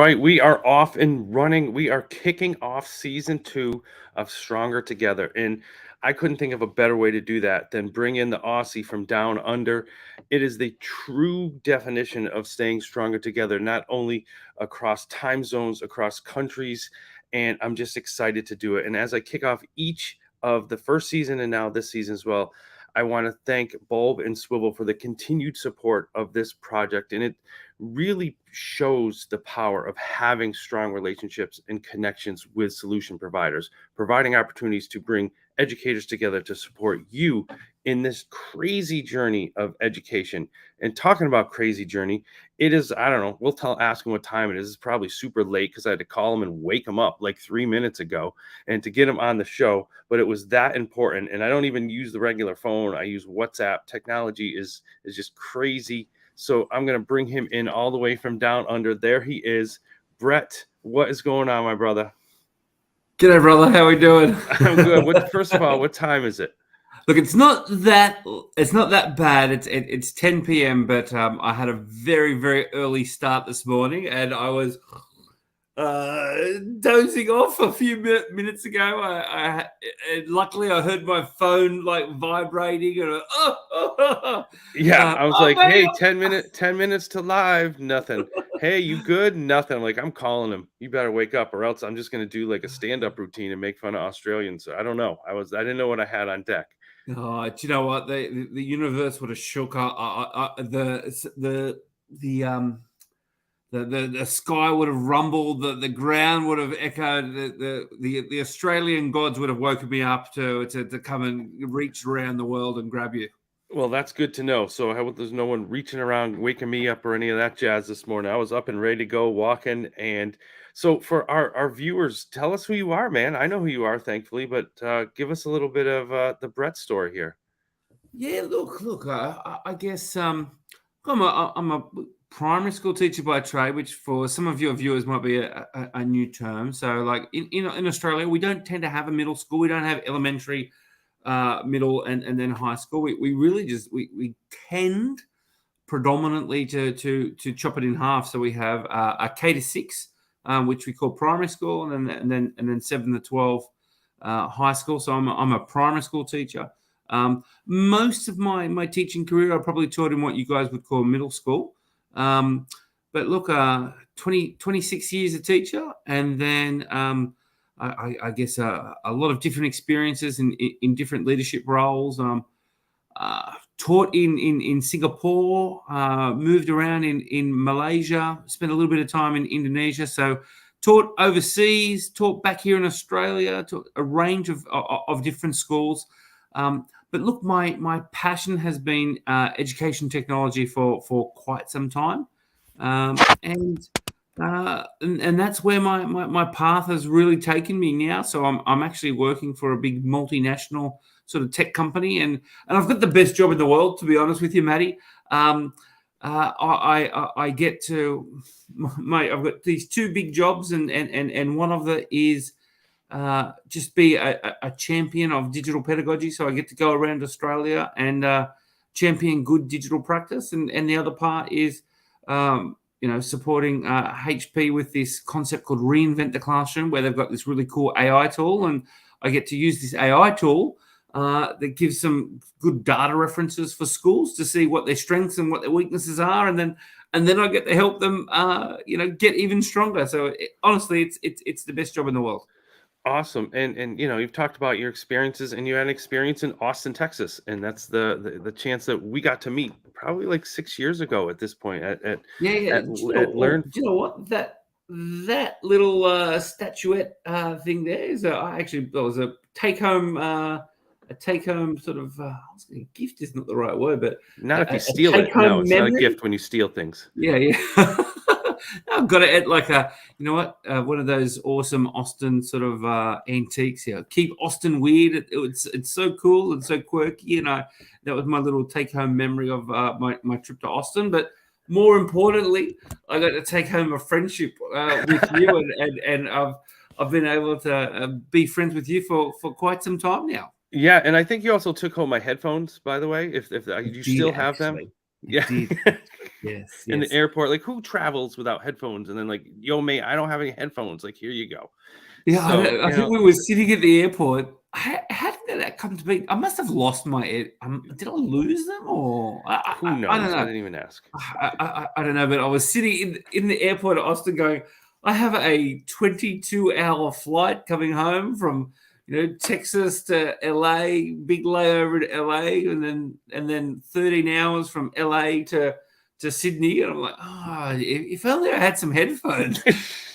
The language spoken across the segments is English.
right, we are off and running. We are kicking off season 2 of Stronger Together, and I couldn't think of a better way to do that than bring in the Aussie from down under. It is the true definition of staying stronger together, not only across time zones, across countries, and I'm just excited to do it. And as I kick off each of the first season and now this season as well, I want to thank Bulb and Swivel for the continued support of this project, and it really shows the power of having strong relationships and connections with solution providers, providing opportunities to bring educators together to support you in this crazy journey of education. And talking about crazy journey, it is, I don't know, ask him what time it is. It's probably super late because I had to call him and wake him up like 3 minutes ago and to get him on the show. But it was that important. And I don't even use the regular phone. I use WhatsApp. Technology is just crazy. So I'm going to bring him in all the way from down under. There he is. Brett, what is going on, my brother? G'day, brother. How we doing? I'm good. First of all, what time is it? Look, it's not that bad. It's 10 p.m., but I had a very, very early start this morning, and I was dozing off a few minutes ago. Luckily I heard my phone like vibrating, and I was like, hey, 10 minutes to live, nothing. Hey, you good? Nothing. Like, I'm calling him. You better wake up, or else I'm just gonna do like a stand-up routine and make fun of Australians. I don't know. I didn't know what I had on deck. Oh, do you know what? The universe would have shook. The sky would have rumbled, the ground would have echoed, the Australian gods would have woken me up to come and reach around the world and grab you. Well, that's good to know. So there's no one reaching around, waking me up or any of that jazz this morning. I was up and ready to go walking. And so for our viewers, tell us who you are, man. I know who you are, thankfully, but give us a little bit of the Brett story here. Yeah, look, I guess I'm a primary school teacher by trade, which for some of your viewers might be a new term. So like in Australia, we don't tend to have a middle school. We don't have elementary, middle, and then high school. We really just we tend predominantly to chop it in half. So we have a K to 6, which we call primary school, and then 7 to 12 high school. So I'm a primary school teacher. Most of my teaching career, I probably taught in what you guys would call middle school. But look, 26 years a teacher, and then I guess a lot of different experiences in different leadership roles. Taught in Singapore, moved around in Malaysia, spent a little bit of time in Indonesia. So taught overseas, taught back here in Australia, taught a range of different schools. But look, my passion has been education technology for quite some time, and that's where my path has really taken me now. So I'm actually working for a big multinational sort of tech company, and I've got the best job in the world, to be honest with you, Matty. I get to, I've got these 2 big jobs, and one of them is just be a champion of digital pedagogy. So I get to go around Australia and champion good digital practice. And the other part is, supporting HP with this concept called Reinvent the Classroom, where they've got this really cool AI tool. And I get to use this AI tool that gives some good data references for schools to see what their strengths and what their weaknesses are. And then I get to help them, get even stronger. So honestly, it's the best job in the world. Awesome. And you've talked about your experiences, and you had an experience in Austin, Texas, and that's the chance that we got to meet probably like 6 years ago at this point at Learn. Do you know what? That little statuette thing there is was a take-home sort of gift is not the right word, but not if you steal it. No, it's not a gift when you steal things. Yeah. I've got it at like one of those awesome Austin sort of antiques. Keep Austin weird. It's so cool and so quirky. That was my little take-home memory of my trip to Austin. But more importantly, I got to take home a friendship with you, and I've been able to be friends with you for quite some time now. Yeah, and I think you also took home my headphones, by the way. If you still have them. Yeah. Yes, in the yes. airport. Like, who travels without headphones? And then like, yo, mate, I don't have any headphones. Like, here you go. Yeah, So, I think we were sitting at the airport. How did that come to be? I must have lost my did I lose them or who I don't knows? I know. didn't even ask. I don't know, but I was sitting in the airport at Austin going, I have a 22-hour flight coming home from Texas to LA, big layover to LA, and then 13 hours from LA to Sydney. And I'm like, if only I had some headphones.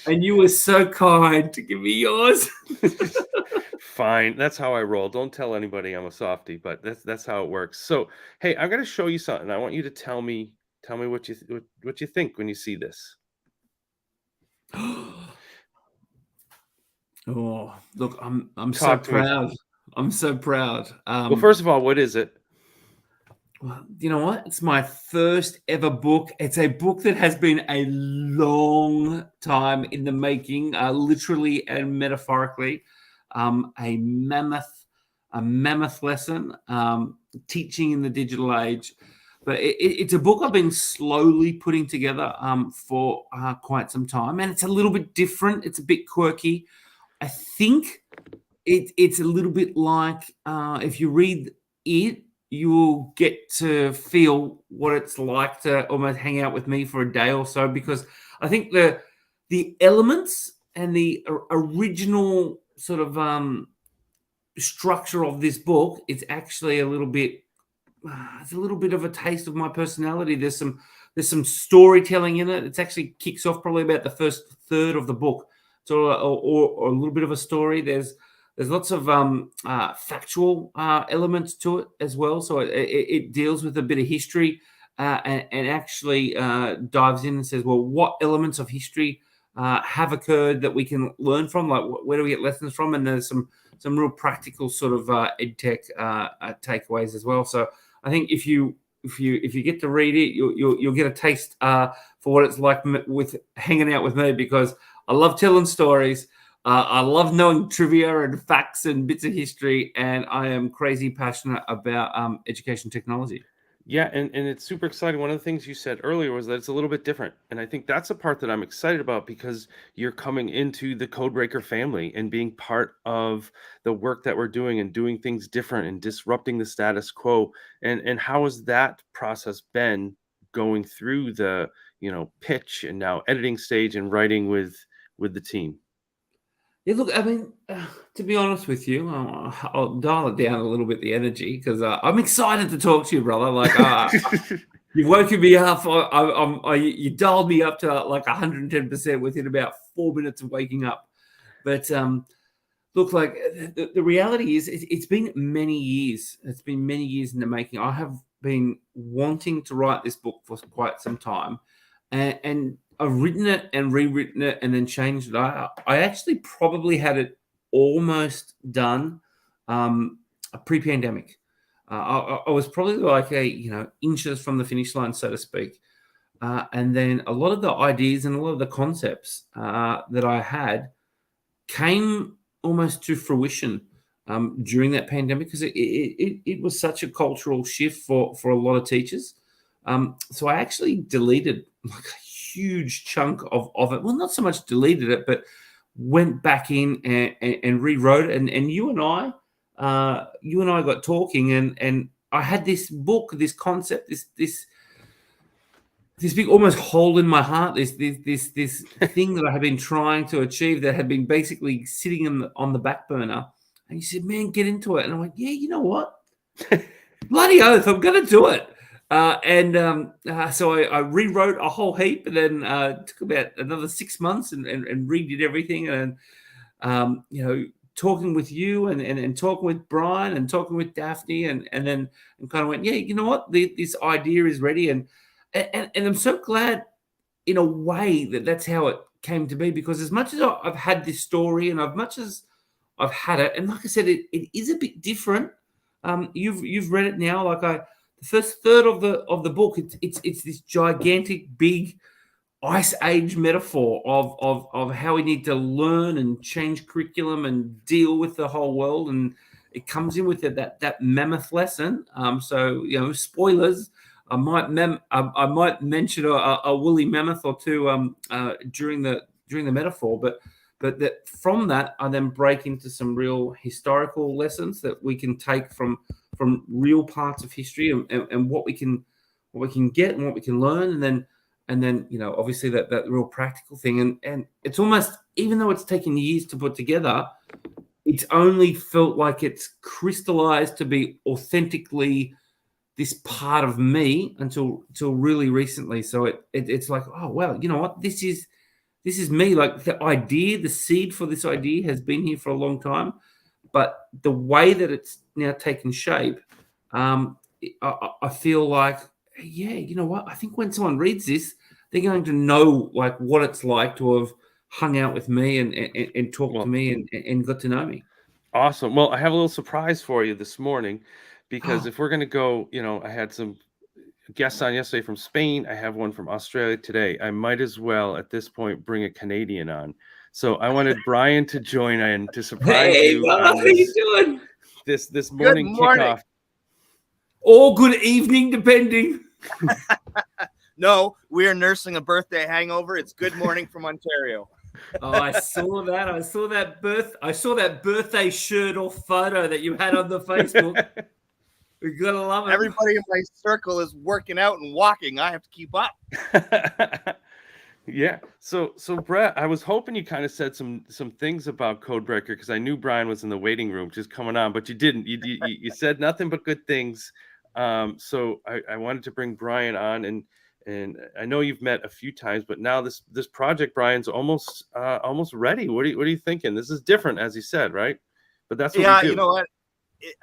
And you were so kind to give me yours. Fine, that's how I roll. Don't tell anybody I'm a softie, but that's how it works. So, hey, I'm gonna show you something. I want you to tell me what you think when you see this. Oh, look, I'm so Talk to me. proud. I'm so proud. Well, first of all, what is it? Well, you know what? It's my first ever book. It's a book that has been a long time in the making, literally and metaphorically. A mammoth lesson, teaching in the digital age. But it's a book I've been slowly putting together for quite some time, and it's a little bit different. It's a bit quirky. I think it's a little bit like if you read it, you will get to feel what it's like to almost hang out with me for a day or so, because I think the elements and the original sort of structure of this book, it's actually a little bit it's a little bit of a taste of my personality. There's some storytelling in it. It actually kicks off probably about the first third of the book, so or a little bit of a story. There's lots of factual elements to it as well. So it deals with a bit of history and actually dives in and says, well, what elements of history have occurred that we can learn from? Like, where do we get lessons from? And there's some real practical sort of ed tech takeaways as well. So I think if you get to read it, you'll get a taste for what it's like with hanging out with me, because I love telling stories. I love knowing trivia and facts and bits of history, and I am crazy passionate about education technology. Yeah, and it's super exciting. One of the things you said earlier was that it's a little bit different. And I think that's a part that I'm excited about, because you're coming into the Codebreaker family and being part of the work that we're doing and doing things different and disrupting the status quo. And how has that process been going through the, pitch and now editing stage and writing with the team? Yeah, look, I mean, to be honest with you, I'll dial it down a little bit, the energy, because I'm excited to talk to you, brother. Like, you've woken me up. You dialed me up to like 110% within about 4 minutes of waking up. But look, like the reality is, it's been many years. It's been many years in the making. I have been wanting to write this book for quite some time, and I've written it and rewritten it and then changed it. I actually probably had it almost done pre-pandemic. I was probably like inches from the finish line, so to speak. And then a lot of the ideas and a lot of the concepts that I had came almost to fruition during that pandemic, because it was such a cultural shift for a lot of teachers. So I actually deleted like a huge chunk of it. Well, not so much deleted it, but went back in and rewrote it. And you and I got talking, and I had this book, this concept, this big almost hole in my heart, this thing that I had been trying to achieve that had been basically sitting on the back burner. And you said, "Man, get into it." And I'm like, "Yeah, you know what? Bloody oath, I'm going to do it." So I rewrote a whole heap, and then took about another 6 months and redid everything. And talking with you and talking with Brian and talking with Daphne, and then kind of went, "Yeah, you know what? This idea is ready." And I'm so glad, in a way, that's how it came to be, because as much as I've had this story and as much as I've had it, and like I said, it is a bit different. You've read it now. Like the first third of the book, it's this gigantic, big ice age metaphor of how we need to learn and change curriculum and deal with the whole world, and it comes in with that mammoth lesson. So spoilers. I might mention a woolly mammoth or two during the metaphor, but that from that I then break into some real historical lessons that we can take from real parts of history, and what we can get and what we can learn, and then obviously that real practical thing, and it's almost, even though it's taken years to put together, it's only felt like it's crystallized to be authentically this part of me until really recently. So it's like, oh well, you know what, this is me. Like, the seed for this idea has been here for a long time, but the way that it's now taken shape, I feel like, yeah, you know what, I think when someone reads this, they're going to know like what it's like to have hung out with me and talked to me and got to know me. Awesome. Well, I have a little surprise for you this morning, because Oh, if we're going to go, I had some guests on yesterday from Spain. I have one from Australia today. I might as well at this point bring a Canadian on. So I wanted Brian to join in to surprise hey, you Bob, on how you this doing? this Good morning morning. kickoff. Or good evening, depending. No, we are nursing a birthday hangover. It's good morning from Ontario. Oh, I saw that. I saw that birthday shirt or photo that you had on the Facebook. We gotta love it. Everybody in my circle is working out and walking. I have to keep up. Yeah. So Brett, I was hoping you kind of said some things about CodeBreaker, because I knew Brian was in the waiting room just coming on, but you didn't. You said nothing but good things. So I wanted to bring Brian on, and I know you've met a few times, but now this project, Brian's almost ready. What are you thinking? This is different, as you said, right? But that's what we do. You know what?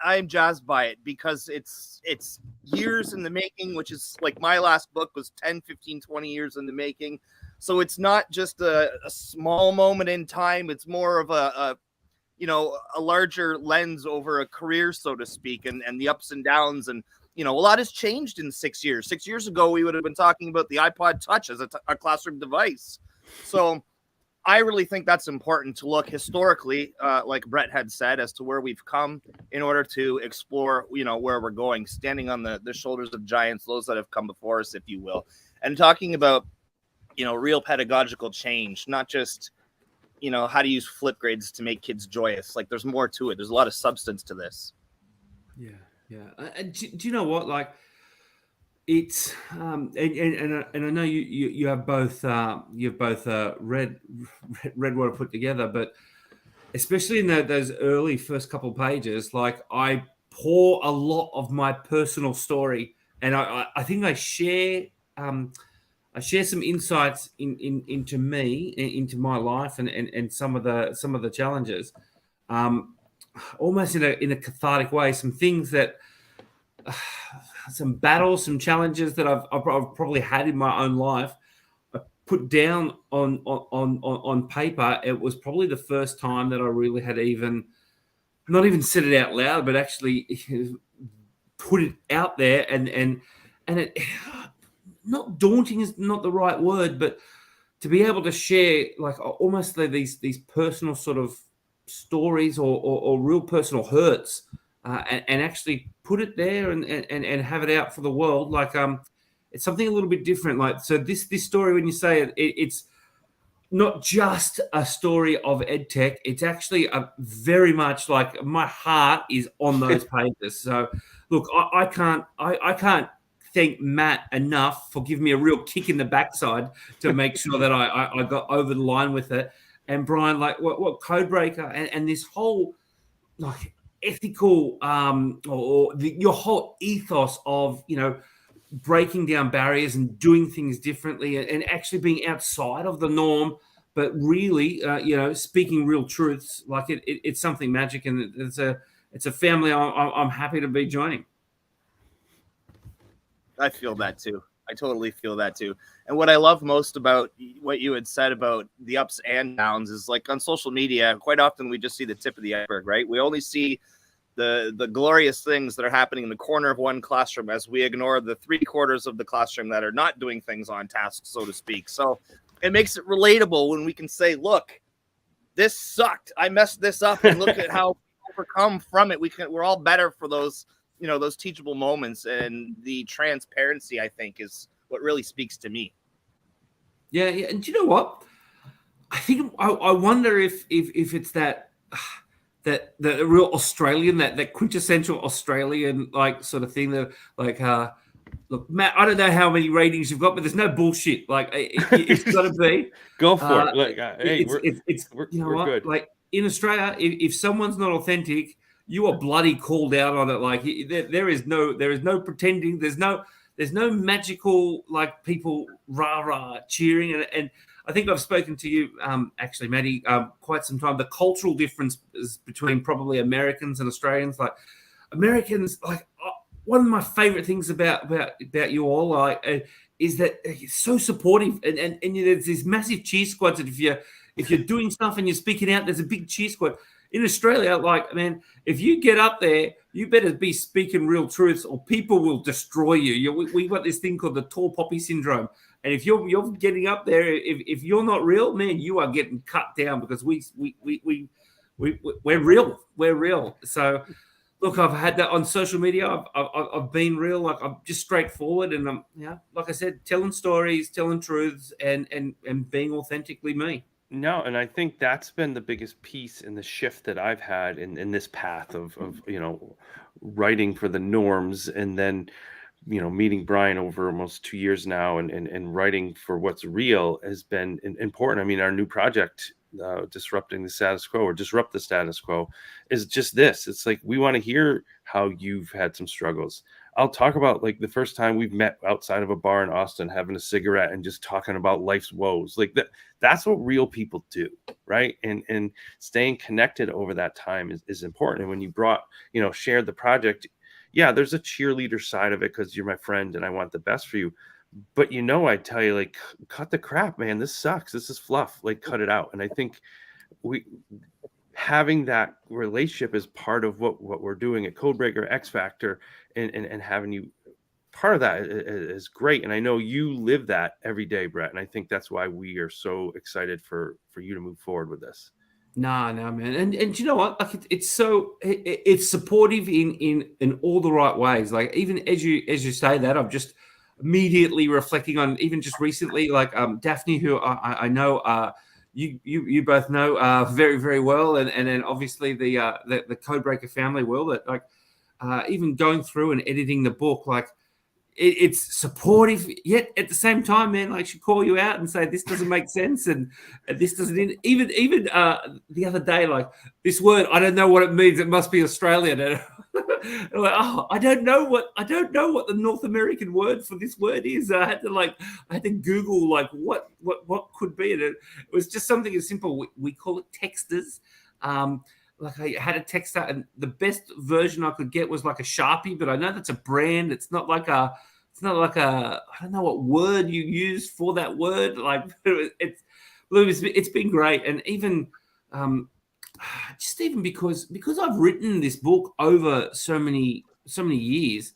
I'm jazzed by it because it's years in the making, which is like my last book was 10, 15, 20 years in the making. So it's not just a small moment in time. It's more of a larger lens over a career, so to speak, and the ups and downs. And, a lot has changed in 6 years. 6 years ago, we would have been talking about the iPod Touch as a classroom device. So I really think that's important to look historically, like Brett had said, as to where we've come in order to explore, where we're going, standing on the shoulders of giants, those that have come before us, if you will, and talking about, real pedagogical change, not just, how to use flip grades to make kids joyous. Like, there's more to it. There's a lot of substance to this. Yeah. Do you know what? Like, it's and I know you have both read what I put together, but especially in those early first couple pages, like, I pour a lot of my personal story, and I think I share some insights into me, into my life, and some of the challenges, almost in a cathartic way. Some things that, some battles, some challenges that I've probably had in my own life, I put down on paper. It was probably the first time that I really had not even said it out loud, but actually put it out there, and it, not daunting is not the right word, but to be able to share, like, almost these personal sort of stories or real personal hurts, and actually put it there and have it out for the world. Like, it's something a little bit different. Like, so this story, when you say it's not just a story of EdTech, it's actually a very much like, my heart is on those pages. So look, I can't thank Matt enough for giving me a real kick in the backside to make sure that I got over the line with it. And Brian, like, what CodeBreaker and this whole, like, ethical, your whole ethos of, breaking down barriers and doing things differently, and actually being outside of the norm, but really, speaking real truths. Like, it's something magic, and it's a family I'm happy to be joining. I feel that too. I totally feel that too. And what I love most about what you had said about the ups and downs is, like, on social media, quite often we just see the tip of the iceberg, right? We only see the glorious things that are happening in the corner of one classroom, as we ignore the 3/4 of the classroom that are not doing things on task, so to speak. So it makes it relatable when we can say, look, this sucked. I messed this up, and look at how we overcome from it. We're all better for those those teachable moments, and the transparency, I think, is what really speaks to me. Yeah, and do you know what? I think I wonder if it's that real Australian, that quintessential Australian like sort of thing that like look, Matt, I don't know how many ratings you've got, but there's no bullshit. Like it's got to be. Go for it. Like, hey, It's you know we're what? good. Like in Australia, if someone's not authentic, you are bloody called out on it. Like there is no pretending. There's no magical like people rah cheering and I think I've spoken to you actually, Maddie, quite some time. The cultural difference is between probably Americans and Australians. Like Americans, like one of my favorite things about you all, like, is that you're so supportive, and there's these massive cheer squads. And if you're doing stuff and you're speaking out, there's a big cheer squad. In Australia, like, man, if you get up there, you better be speaking real truths, or people will destroy you. We got this thing called the tall poppy syndrome, and if you're getting up there, if you're not real, man, you are getting cut down because we're real. We're real. So. Look, I've had that on social media. I've been real, like I'm just straightforward, and I'm like I said, telling stories, telling truths, and being authentically me. No, and I think that's been the biggest piece in the shift that I've had in this path of writing for the norms, and then meeting Brian over almost 2 years now, and writing for what's real has been important. I mean, our new project, disrupting the status quo, or disrupt the status quo, is just this. It's like, we want to hear how you've had some struggles. I'll talk about like the first time we've met outside of a bar in Austin, having a cigarette and just talking about life's woes. Like that's what real people do, right? And staying connected over that time is important. And when you shared the project, yeah, there's a cheerleader side of it because you're my friend and I want the best for you. But I tell you, like, cut the crap, man. This sucks. This is fluff. Like, cut it out. And I think having that relationship is part of what we're doing at CodeBreaker X Factor, and having you part of that is great. And I know you live that every day, Brett. And I think that's why we are so excited for you to move forward with this. No, man, and you know what? Like it's supportive in all the right ways. Like even as you say that, I'm just immediately reflecting on even just recently, like Daphne, who I know you both know very very well, and then obviously the CodeBreaker family will, that like even going through and editing the book, like. It's supportive, yet at the same time, man, like she'll call you out and say this doesn't make sense, and this doesn't. Even the other day, like this word, I don't know what it means. It must be Australian. And like, oh, I don't know what the North American word for this word is. I had to Google like what could be it. It was just something as simple. We call it texters. Like I had a texter, and the best version I could get was like a Sharpie, but I know that's a brand. It's not like a I don't know what word you use for that word. Like it's been great, and even just even because I've written this book over so many years,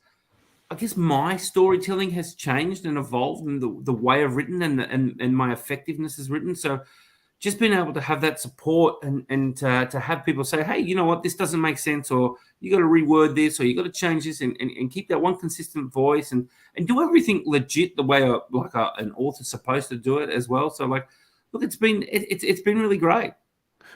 I guess my storytelling has changed and evolved, and the way I've written and my effectiveness has written. So just being able to have that support and to have people say, hey, you know what, this doesn't make sense, or you got to reword this, or you got to change this, and keep that one consistent voice and do everything legit the way an author's supposed to do it as well. So like, look, it's been really great.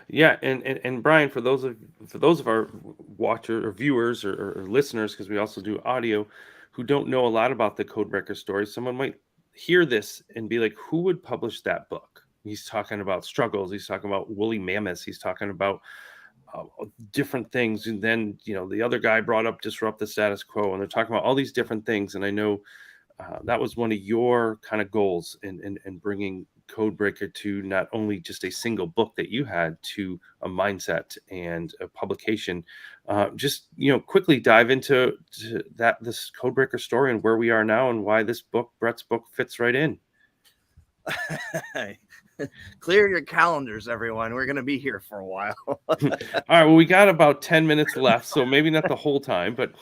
Yeah, and Brian, for those of our watchers or viewers or listeners, because we also do audio, who don't know a lot about the CodeBreaker story, someone might hear this and be like, who would publish that book? He's talking about struggles. He's talking about woolly mammoths. He's talking about different things. And then, the other guy brought up disrupt the status quo, and they're talking about all these different things. And I know that was one of your kind of goals in bringing CodeBreaker to not only just a single book that you had, to a mindset and a publication. Just, quickly dive into this CodeBreaker story and where we are now, and why this book, Brett's book, fits right in. Clear your calendars, everyone. We're going to be here for a while. All right. Well, we got about 10 minutes left, so maybe not the whole time, but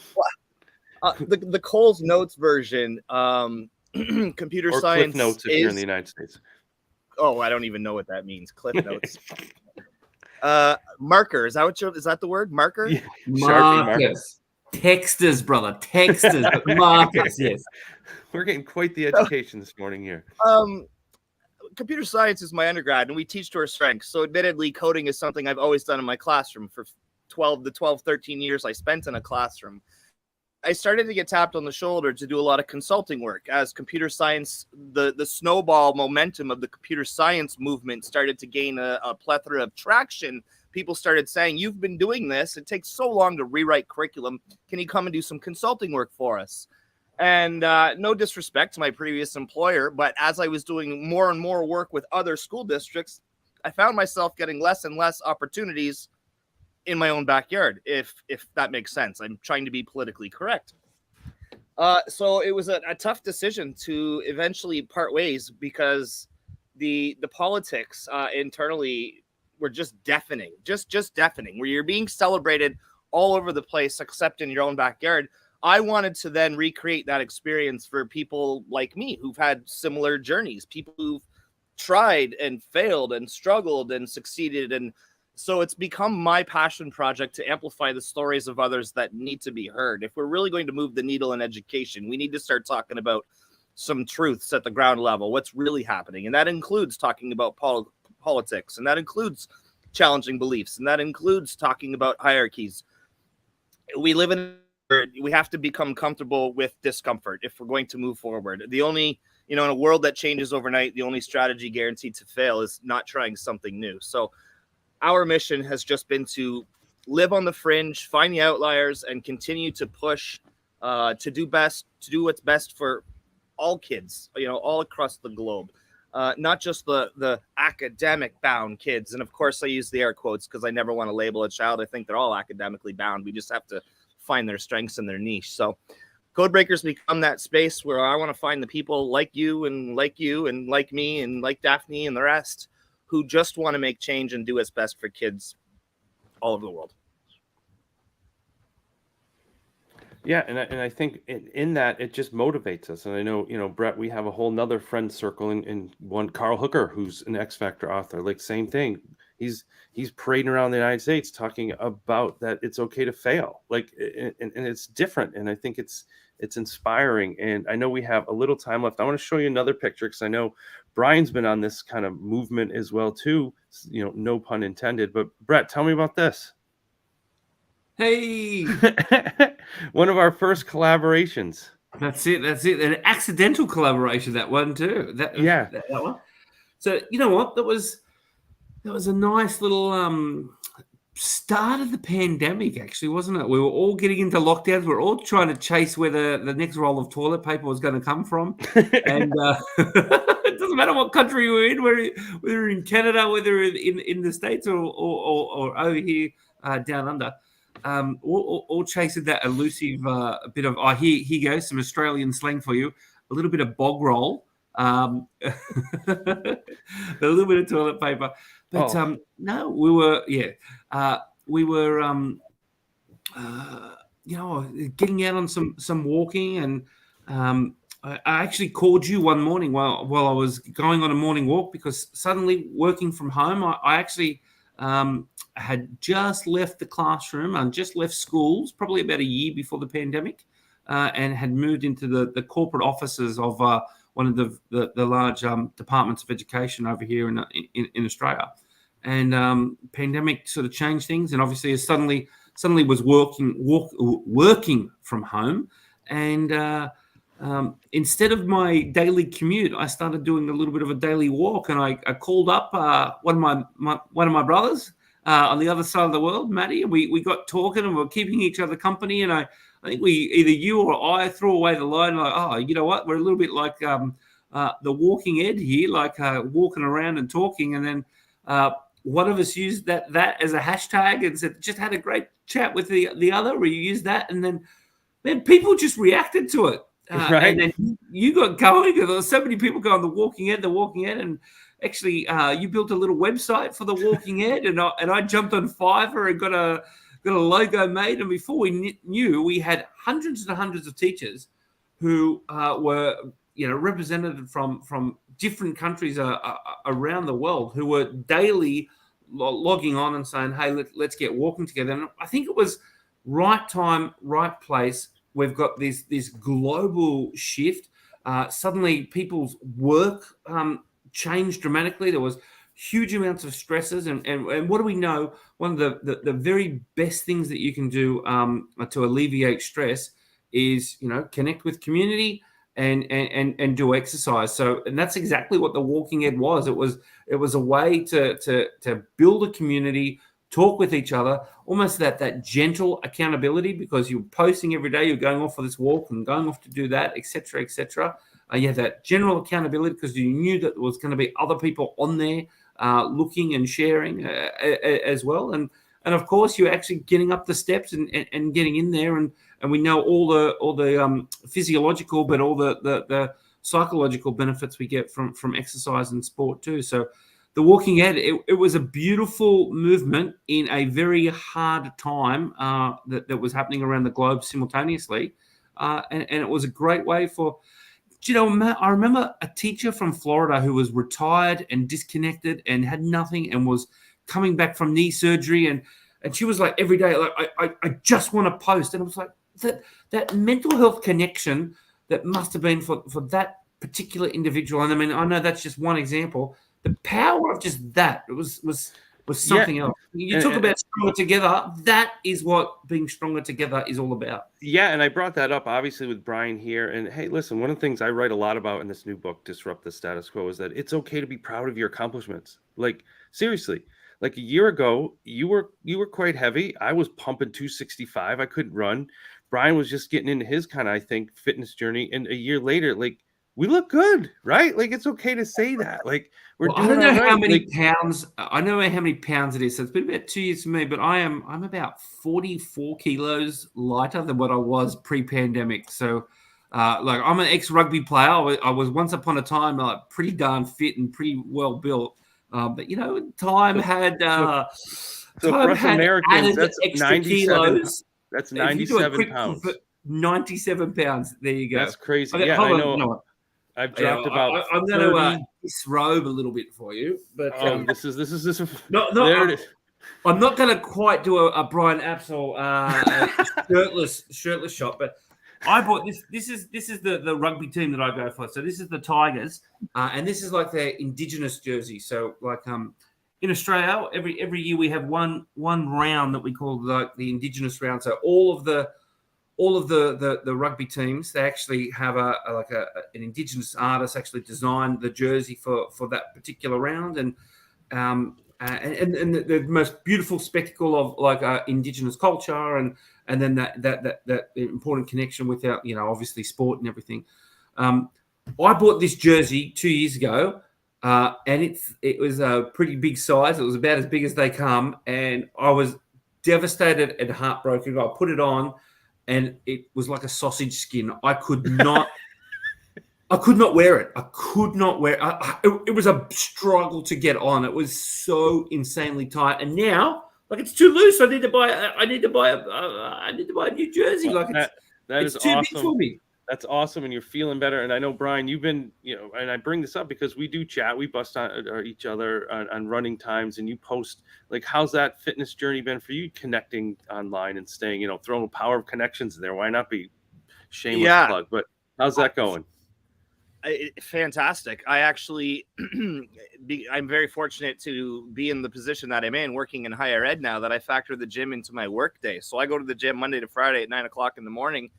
the Cole's Notes version, computer or science Cliff Notes if you're in the United States. Oh, I don't even know what that means. Cliff Notes. Marker. Is that the word? Marker? Yeah. Sharpie marker. Texters, brother. Texters. But markers, yes. We're getting quite the education this morning here. Computer science is my undergrad, and we teach to our strengths. So admittedly, coding is something I've always done in my classroom for 13 years I spent in a classroom. I started to get tapped on the shoulder to do a lot of consulting work as computer science, the snowball momentum of the computer science movement started to gain a plethora of traction. People started saying, you've been doing this. It takes so long to rewrite curriculum. Can you come and do some consulting work for us? And no disrespect to my previous employer, but as I was doing more and more work with other school districts, I found myself getting less and less opportunities in my own backyard, if that makes sense. I'm trying to be politically correct. So it was a tough decision to eventually part ways because the politics internally were just deafening, just deafening, where you're being celebrated all over the place except in your own backyard. I wanted to then recreate that experience for people like me who've had similar journeys, people who've tried and failed and struggled and succeeded. And so it's become my passion project to amplify the stories of others that need to be heard. If we're really going to move the needle in education, we need to start talking about some truths at the ground level, what's really happening. And that includes talking about politics, and that includes challenging beliefs, and that includes talking about hierarchies. We live in we have to become comfortable with discomfort if we're going to move forward. The only, in a world that changes overnight, the only strategy guaranteed to fail is not trying something new. So our mission has just been to live on the fringe, find the outliers, and continue to push to do what's best for all kids, all across the globe. Not just the academic bound kids. And of course I use the air quotes because I never want to label a child. I think they're all academically bound. We just have to find their strengths and their niche. So CodeBreaker's become that space where I want to find the people like you and like me and like Daphne and the rest who just want to make change and do what's best for kids all over the world. Yeah, and I think in that it just motivates us. And I know, Brett, we have a whole nother friend circle in one, Carl Hooker, who's an X Factor author. Like, same thing. He's parading around the United States talking about that it's okay to fail. Like, and it's different. And I think it's inspiring. And I know we have a little time left. I want to show you another picture because I know Brian's been on this kind of movement as well too. No pun intended. But Brett, tell me about this. Hey, one of our first collaborations. That's it. An accidental collaboration, that one too. That one. So you know what? That was a nice little start of the pandemic, actually, wasn't it? We were all getting into lockdowns. We were all trying to chase where the next roll of toilet paper was going to come from, and it doesn't matter what country we're in, whether in Canada, whether in the States or over here down under. All chasing that elusive bit of, here goes some Australian slang for you, a little bit of bog roll, a little bit of toilet paper. But no, we were getting out on some walking, and I actually called you one morning while I was going on a morning walk, because suddenly working from home, I actually had just left the classroom and just left schools, probably about a year before the pandemic, and had moved into the corporate offices of one of the large departments of education over here in Australia. And pandemic sort of changed things, and obviously I suddenly was working from home, and instead of my daily commute, I started doing a little bit of a daily walk, and I called up one of my brothers on the other side of the world, Matty, and we got talking, and we were keeping each other company. And I think either you or I threw away the line, like, oh, you know what, we're a little bit like the Walking Ed here, like walking around and talking. And then one of us used that as a hashtag and said, just had a great chat with the other, or you used that, and then people just reacted to it. Right. And then you got going, because there were so many people going, the Walking Ed, and actually you built a little website for the Walking Ed, and I jumped on Fiverr and got a logo made, and before we knew, we had hundreds and hundreds of teachers who were represented from different countries around the world, who were daily logging on and saying, hey, let's get walking together. And I think it was right time, right place. We've got this global shift. Suddenly, people's work changed dramatically. There was huge amounts of stresses, and what do we know? One of the very best things that you can do to alleviate stress is, connect with community and do exercise. So, and that's exactly what the Walking Ed was. It was a way to build a community, talk with each other, almost that gentle accountability, because you're posting every day, you're going off for this walk and going off to do that, etc., etc. You have that general accountability because you knew that there was going to be other people on there looking and sharing as well. And of course, you're actually getting up the steps and getting in there. And we know all the physiological, but all the psychological benefits we get from exercise and sport too. So the Walking Ed, it was a beautiful movement in a very hard time that was happening around the globe simultaneously. And it was a great way for, Matt, I remember a teacher from Florida who was retired and disconnected and had nothing and was coming back from knee surgery. And she was like, every day, like, I just want to post. And it was like that mental health connection that must have been for that particular individual. And I mean, I know that's just one example. The power of just that, it was something else. You talk about stronger together. That is what being stronger together is all about. Yeah, and I brought that up obviously with Brian here. And hey, listen, one of the things I write a lot about in this new book, Disrupt the Status Quo, is that it's okay to be proud of your accomplishments. Like, seriously, like a year ago, you were quite heavy. I was pumping 265. I couldn't run. Brian was just getting into his kind of, I think, fitness journey. And a year later, like, we look good, right? Like, it's okay to say that. Like, we're doing I don't know all right. how many pounds. I know how many pounds it is. So it's been about 2 years for me, but I'm about 44 kilos lighter than what I was pre-pandemic. So, like, I'm an ex-rugby player. I was once upon a time like pretty darn fit and pretty well built. But time had so for us Americans, that's extra 97. kilos. That's 97 pounds. 97 pounds. There you go. That's crazy. Okay, Yeah, I know. I've dropped about. I'm going to disrobe a little bit for you, but this is no. There it is. I'm not going to quite do a Brian Apsell shirtless shot, but I bought this. This is the rugby team that I go for. So this is the Tigers, and this is like their Indigenous jersey. So like in Australia, every year we have one round that we call like the Indigenous round. So all of the rugby teams, they actually have an Indigenous artist actually designed the jersey for that particular round, and the most beautiful spectacle of like Indigenous culture, and then that important connection with our, obviously sport and everything. I bought this jersey 2 years ago, and it was a pretty big size. It was about as big as they come, and I was devastated and heartbroken. I put it on, and it was like a sausage skin. I could not wear it. I could not wear it. It was a struggle to get on. It was so insanely tight. And now, like, it's too loose. I need to buy a new jersey. Like, it's too awesome. big for me. That's awesome, and you're feeling better. And I know, Brian, you've been, and I bring this up because we do chat. We bust on each other on running times, and you post, like, how's that fitness journey been for you, connecting online and staying, throwing power of connections in there. Why not be shameless plug? But how's that going? Fantastic. I actually, I'm very fortunate to be in the position that I'm in, working in higher ed now, that I factor the gym into my work day. So I go to the gym Monday to Friday at 9:00 in the morning.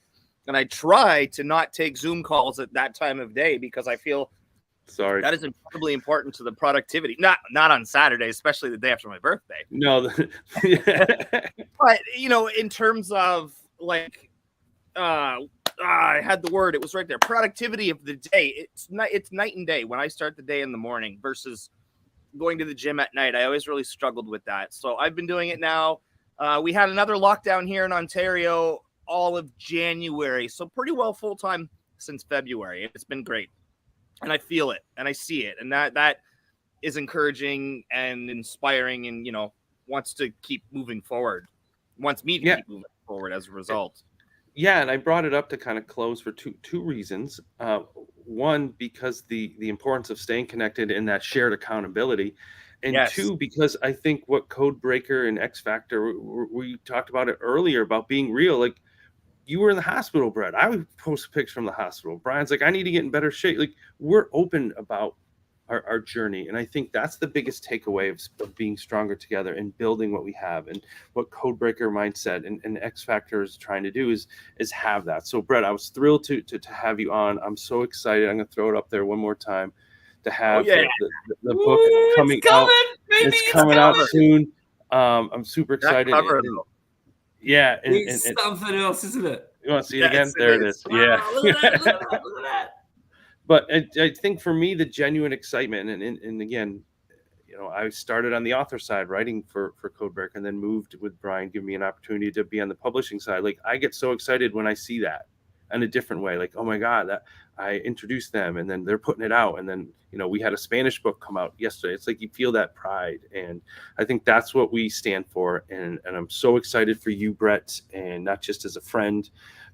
And I try to not take Zoom calls at that time of day because I feel that is incredibly important to the productivity. Not on Saturday, especially the day after my birthday. No, but in terms of like, I had the word. It was right there. Productivity of the day. It's night and day when I start the day in the morning versus going to the gym at night. I always really struggled with that. So I've been doing it now. We had another lockdown here in Ontario all of January, so pretty well full-time since February. It's been great, and I feel it and I see it, and that is encouraging and inspiring, and wants to keep moving forward, wants me to keep moving forward as a result. And I brought it up to kind of close for two reasons. One, because the importance of staying connected and that shared accountability, And Yes. two, because I think what CodeBreaker and X Factor, we talked about it earlier about being real. Like, you were in the hospital, Brett. I would post pics from the hospital. Brian's like, I need to get in better shape. Like, we're open about our journey. And I think that's the biggest takeaway of being stronger together and building what we have, and what CodeBreaker mindset and X Factor is trying to do is have that. So Brett, I was thrilled to have you on. I'm so excited. I'm going to throw it up there one more time to have yeah. the book Ooh, coming it's coming, out. baby, It's coming out soon. I'm super That excited. cover, and- though. yeah. And It's something else, isn't it? you want to see it Yes, again? it There it is. is. Yeah. Wow, look at that, look at that, look at that. But I think for me, the genuine excitement, and again, I started on the author side writing for CodeBreaker, and then moved with Brian, giving me an opportunity to be on the publishing side. Like, I get so excited when I see that in a different way. Like, oh my God, that I introduced them and then they're putting it out. And then, we had a Spanish book come out yesterday. It's like you feel that pride. And I think that's what we stand for. And I'm so excited for you, Brett, and not just as a friend,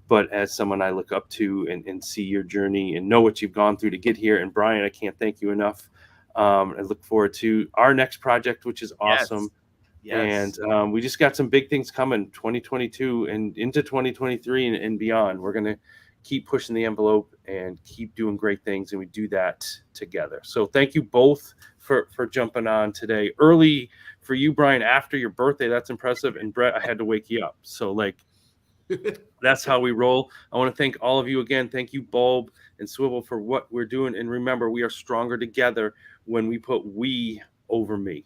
but as someone I look up to and see your journey and know what you've gone through to get here. And Brian, I can't thank you enough. I look forward to our next project, which is awesome. Yes. And we just got some big things coming 2022 and into 2023 and beyond. We're going to keep pushing the envelope and keep doing great things. And we do that together. So thank you both for jumping on today early for you, Brian, after your birthday. That's impressive. And Brett, I had to wake you up. So that's how we roll. I want to thank all of you again. Thank you, Bulb and Swivel, for what we're doing. And remember, we are stronger together when we put we over me.